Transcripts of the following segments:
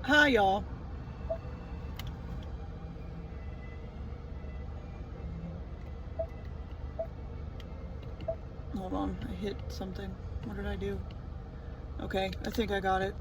Hi, y'all. Hold on, I hit something. What did I do? Okay, I think I got it.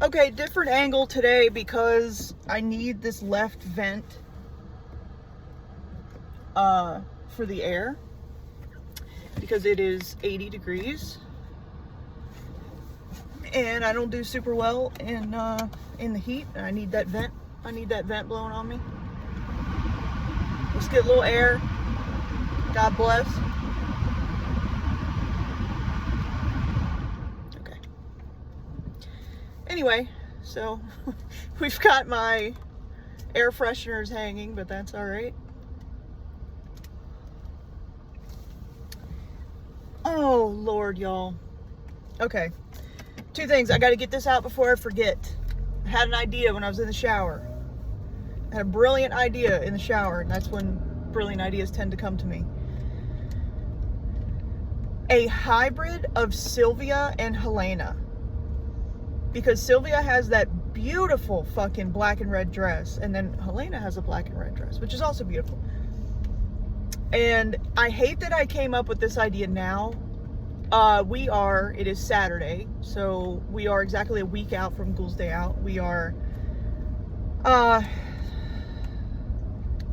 Okay, different angle today because I need this left vent for the air because it is 80 degrees and I don't do super well in the heat, and I need that vent. I need that vent blowing on me. Let's get a little air. God bless. Okay. Anyway, so we've got my air fresheners hanging, but that's all right. Oh, Lord, y'all. Okay. Two things. I got to get this out before I forget. I had an idea when I was in the shower. I had a brilliant idea in the shower, and that's when brilliant ideas tend to come to me. A hybrid of Sylvia and Helena. Because Sylvia has that beautiful fucking black and red dress, and then Helena has a black and red dress, which is also beautiful. And I hate that I came up with this idea now. It is Saturday, so we are exactly a week out from Ghouls Day Out. We are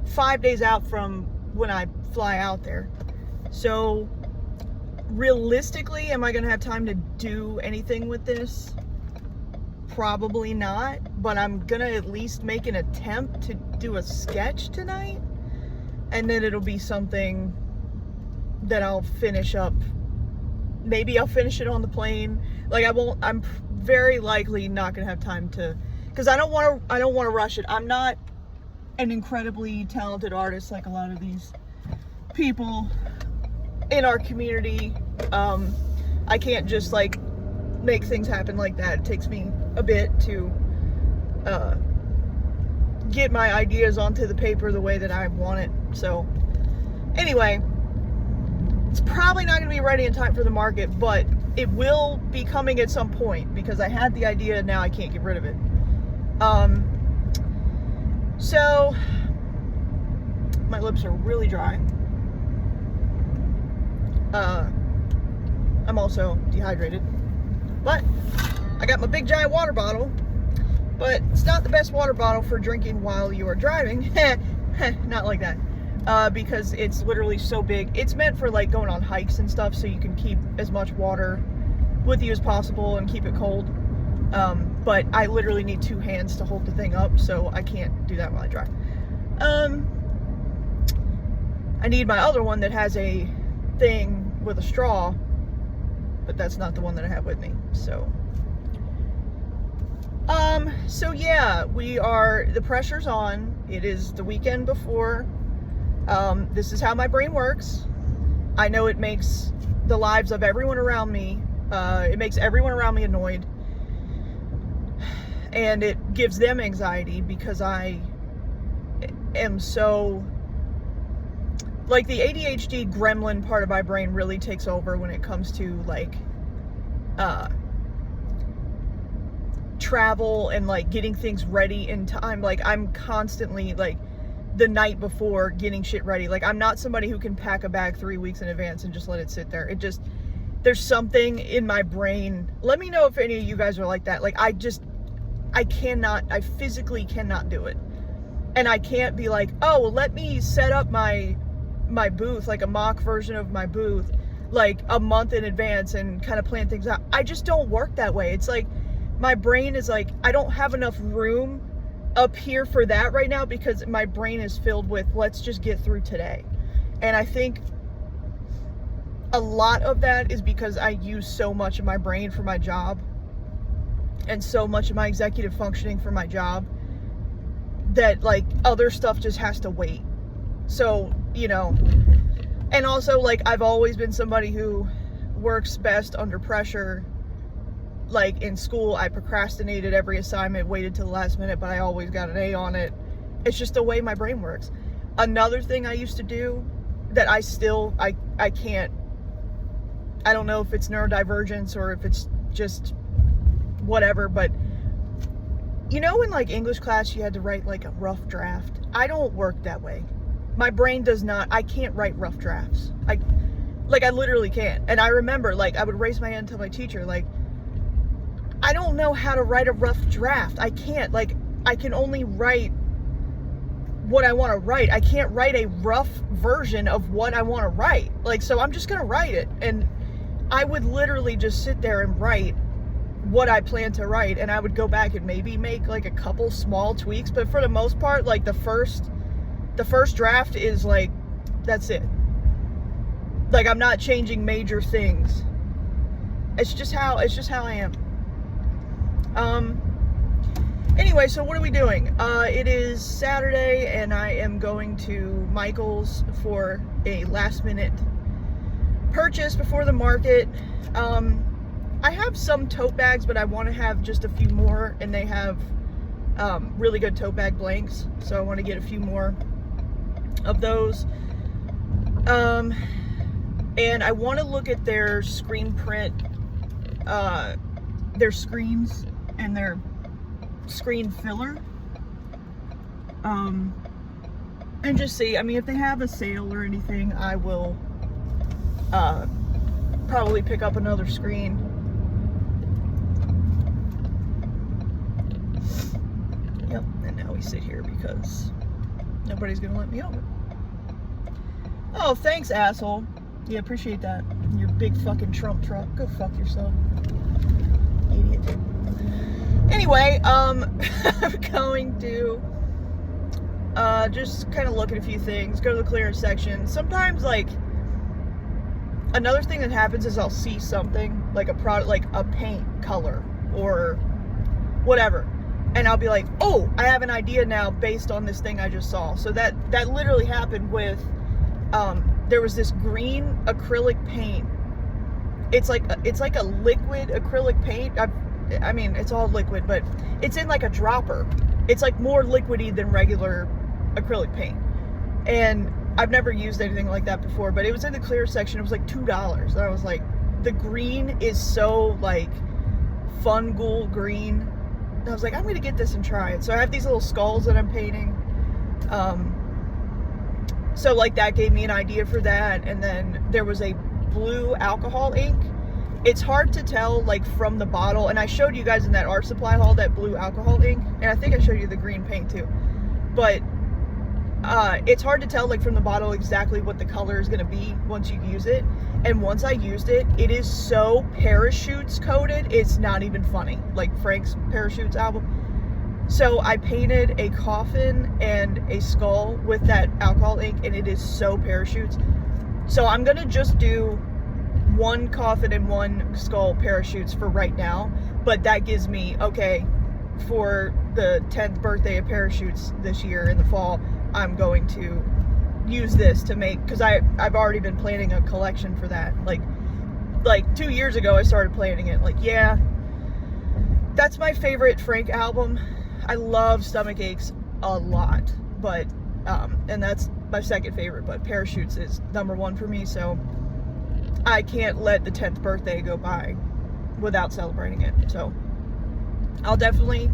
5 days out from when I fly out there. So realistically, am I gonna have time to do anything with this? Probably not, but I'm gonna at least make an attempt to do a sketch tonight, and then it'll be something that I'll finish up. Maybe I'll finish it on the plane. Like, I'm very likely not gonna have time to, because I don't want to rush it. I'm not an incredibly talented artist like a lot of these people in our community. I can't just like make things happen like that. It takes me a bit to get my ideas onto the paper the way that I want it. So anyway, it's probably not going to be ready in time for the market, but it will be coming at some point because I had the idea and now I can't get rid of it. So my lips are really dry. I'm also dehydrated, but I got my big giant water bottle, but it's not the best water bottle for drinking while you are driving. Not like that. Because it's literally so big. It's meant for like going on hikes and stuff, so you can keep as much water with you as possible and keep it cold. But I literally need two hands to hold the thing up, so I can't do that while I drive. I need my other one that has a thing with a straw, but that's not the one that I have with me. So yeah, the pressure's on. It is the weekend before. This is how my brain works. I know it makes the lives of everyone around me, it makes everyone around me annoyed. And it gives them anxiety because I am so, like, the ADHD gremlin part of my brain really takes over when it comes to like, travel and like getting things ready in time. Like, I'm constantly like the night before getting shit ready. Like, I'm not somebody who can pack a bag 3 weeks in advance and just let it sit there. It just, there's something in my brain. Let me know if any of you guys are like that. Like, I physically cannot do it. And I can't be like, oh, well, let me set up my booth, like a mock version of my booth, like a month in advance and kind of plan things out. I just don't work that way. It's like, my brain is like, I don't have enough room up here for that right now because my brain is filled with, let's just get through today. And I think a lot of that is because I use so much of my brain for my job and so much of my executive functioning for my job that like other stuff just has to wait. So, you know, and also like I've always been somebody who works best under pressure. Like in school, I procrastinated every assignment, waited till the last minute, but I always got an A on it. It's just the way my brain works. Another thing I used to do that I can't, I don't know if it's neurodivergence or if it's just whatever, but You know, in like English class, you had to write like a rough draft. I don't work that way. My brain does not. I can't write rough drafts. I literally can't. And I remember, like, I would raise my hand and tell my teacher, like, I don't know how to write a rough draft. I can't. Like, I can only write what I want to write. I can't write a rough version of what I want to write. Like, so I'm just gonna write it. And I would literally just sit there and write what I plan to write, and I would go back and maybe make like a couple small tweaks, but for the most part, like the first draft is like, that's it. Like, I'm not changing major things. It's just how I am. Anyway, so what are we doing? It is Saturday, and I am going to Michael's for a last minute purchase before the market. I have some tote bags, but I want to have just a few more, and they have really good tote bag blanks, so I want to get a few more of those. And I want to look at their screen print, their screens and their screen filler, and just see. I mean, if they have a sale or anything, I will probably pick up another screen. Yep, and now we sit here because nobody's gonna let me over. Oh, thanks, asshole. Yeah, appreciate that. Your big fucking Trump truck. Go fuck yourself. Idiot. Anyway, I'm going to just kind of look at a few things, go to the clearance section. Sometimes, like, another thing that happens is I'll see something, like a product, like a paint color or whatever, and I'll be like, oh, I have an idea now based on this thing I just saw. So that literally happened with, there was this green acrylic paint. It's like a liquid acrylic paint. I mean, it's all liquid, but it's in like a dropper. It's like more liquidy than regular acrylic paint. And I've never used anything like that before, but it was in the clear section. It was like $2. And I was like, the green is so like fungal green. And I was like, I'm gonna get this and try it. So I have these little skulls that I'm painting. So like that gave me an idea for that. And then there was a blue alcohol ink. It's hard to tell like from the bottle, and I showed you guys in that art supply haul that blue alcohol ink, and I think I showed you the green paint too, but it's hard to tell like from the bottle exactly what the color is going to be once you use it. And once I used it, it is so parachutes coated, it's not even funny, like Frank's Parachutes album. So I painted a coffin and a skull with that alcohol ink, and it is so parachutes. So I'm gonna just do one coffin and one skull parachutes for right now, but that gives me, okay, for the 10th birthday of parachutes this year in the fall, I'm going to use this to make, because I've already been planning a collection for that. Like 2 years ago I started planning it. Like, yeah, that's my favorite Frank album. I love Stomach Aches a lot, but and that's my second favorite, but Parachutes is number one for me, so I can't let the 10th birthday go by without celebrating it. So I'll definitely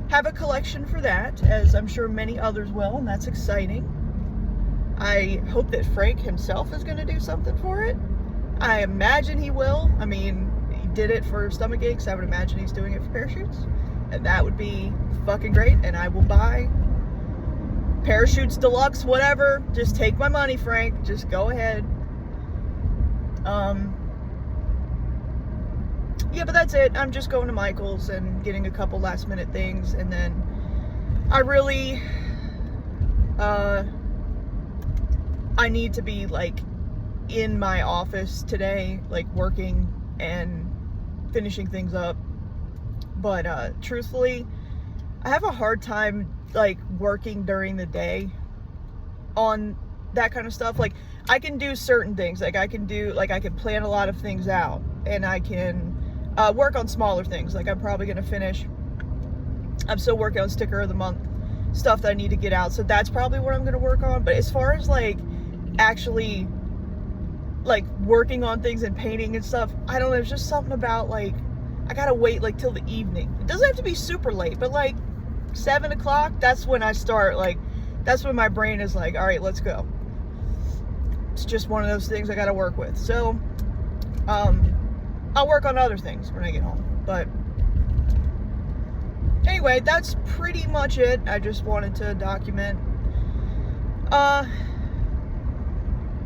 have a collection for that, as I'm sure many others will, and that's exciting. I hope that Frank himself is going to do something for it. I imagine he will. I mean, he did it for Stomach Aches. I would imagine he's doing it for Parachutes, and that would be fucking great. And I will buy Parachutes Deluxe, whatever. Just take my money, Frank. Just go ahead. Yeah, but that's it. I'm just going to Michael's and getting a couple last minute things, and then I really I need to be like in my office today, like working and finishing things up. But truthfully, I have a hard time like working during the day on that kind of stuff. Like, I can do certain things, like I can plan a lot of things out, and I can work on smaller things. Like, I'm probably going to finish, I'm still working on sticker of the month stuff that I need to get out, so that's probably what I'm going to work on. But as far as like actually like working on things and painting and stuff, I don't know, there's just something about like I gotta wait like till the evening. It doesn't have to be super late, but like 7 o'clock, that's when I start, like, that's when my brain is like, all right, let's go. It's just one of those things I got to work with. So, I'll work on other things when I get home. But anyway, that's pretty much it. I just wanted to document,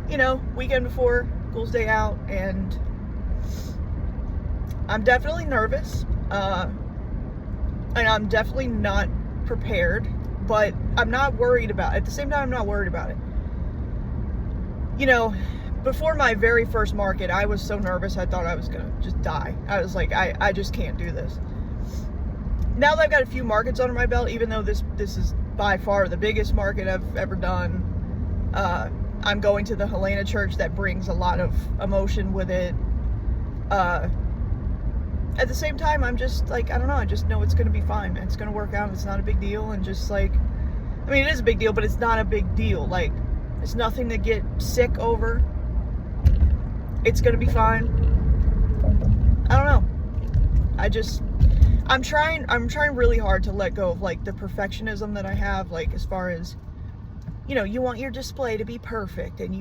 you know, weekend before Ghouls Day Out, and I'm definitely nervous, and I'm definitely not prepared, but I'm not worried about it. At the same time, I'm not worried about it. You know, before my very first market, I was so nervous I thought I was gonna just die. I was like, I just can't do this. Now that I've got a few markets under my belt, even though this is by far the biggest market I've ever done, I'm going to the Helena Church. That brings a lot of emotion with it. At the same time, I'm just like, I don't know, I just know it's gonna be fine, man. It's gonna work out. It's not a big deal. And just like, I mean, it is a big deal, but it's not a big deal. Like, it's nothing to get sick over. It's gonna be fine. I don't know. I'm trying really hard to let go of like the perfectionism that I have, like as far as, you know, you want your display to be perfect, and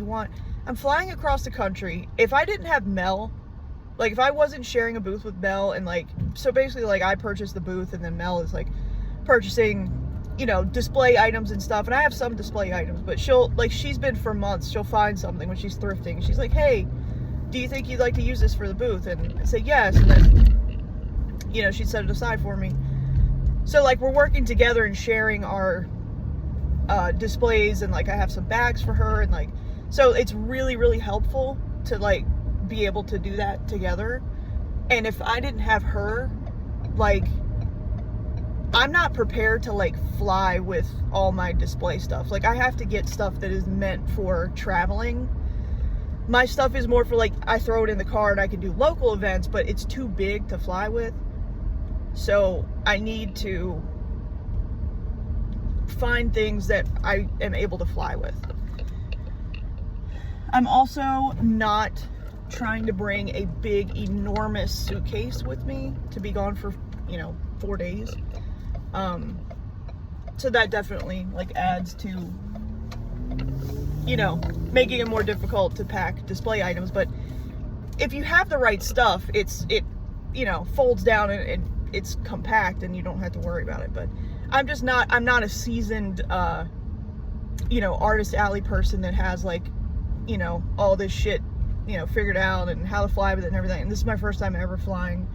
I'm flying across the country. If I didn't have Mel, like if I wasn't sharing a booth with Mel, and like, so basically like I purchased the booth and then Mel is like purchasing, you know, display items and stuff, and I have some display items, but she's been for months, she'll find something when she's thrifting. She's like, hey, do you think you'd like to use this for the booth? And I say yes, and then, you know, she'd set it aside for me. So like we're working together and sharing our displays, and like I have some bags for her, and like, so it's really, really helpful to like be able to do that together. And if I didn't have her, like, I'm not prepared to like fly with all my display stuff. Like I have to get stuff that is meant for traveling. My stuff is more for like, I throw it in the car and I can do local events, but it's too big to fly with. So I need to find things that I am able to fly with. I'm also not trying to bring a big, enormous suitcase with me to be gone for, you know, 4 days. So that definitely like adds to, you know, making it more difficult to pack display items. But if you have the right stuff, it you know, folds down and it's compact and you don't have to worry about it. But I'm not a seasoned, you know, artist alley person that has like, you know, all this shit, you know, figured out and how to fly with it and everything. And this is my first time ever flying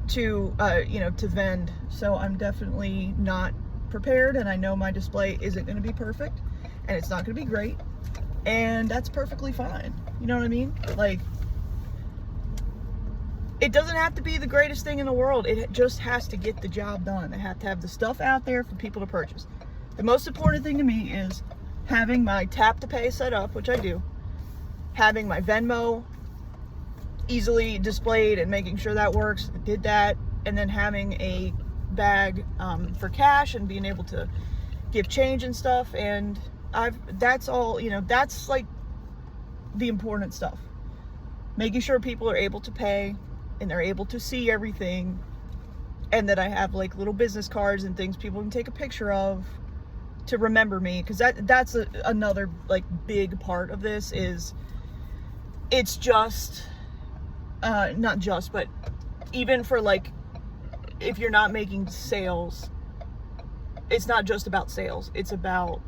to, you know, to vend. So I'm definitely not prepared, and I know my display isn't going to be perfect and it's not going to be great, and that's perfectly fine. You know what I mean? Like, it doesn't have to be the greatest thing in the world. It just has to get the job done. I have to have the stuff out there for people to purchase. The most important thing to me is having my tap to pay set up, which I do, having my Venmo easily displayed and making sure that works. I did that. And then having a bag for cash and being able to give change and stuff. And that's all, you know, that's like the important stuff. Making sure people are able to pay and they're able to see everything, and that I have like little business cards and things people can take a picture of to remember me. Because that's another like big part of this is, it's just not just, but even for like, if you're not making sales, it's not just about sales. It's about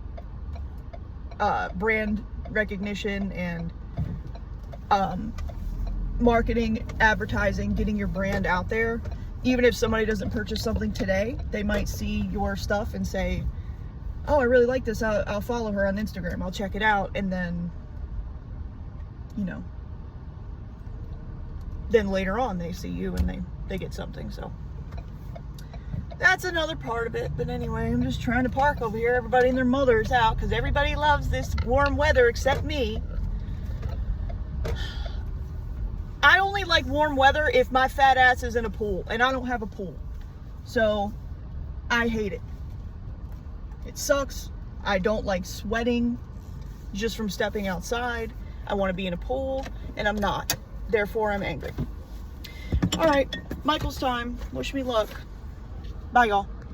brand recognition and marketing, advertising, getting your brand out there. Even if somebody doesn't purchase something today, they might see your stuff and say, oh, I really like this. I'll follow her on Instagram. I'll check it out. And then, you know, then later on they see you and they get something. So that's another part of it. But anyway, I'm just trying to park over here. Everybody and their mother's out because everybody loves this warm weather except me. I only like warm weather if my fat ass is in a pool, and I don't have a pool. So I hate it. It sucks. I don't like sweating just from stepping outside. I want to be in a pool, and I'm not. Therefore, I'm angry. All right, Michael's time. Wish me luck. Bye, y'all.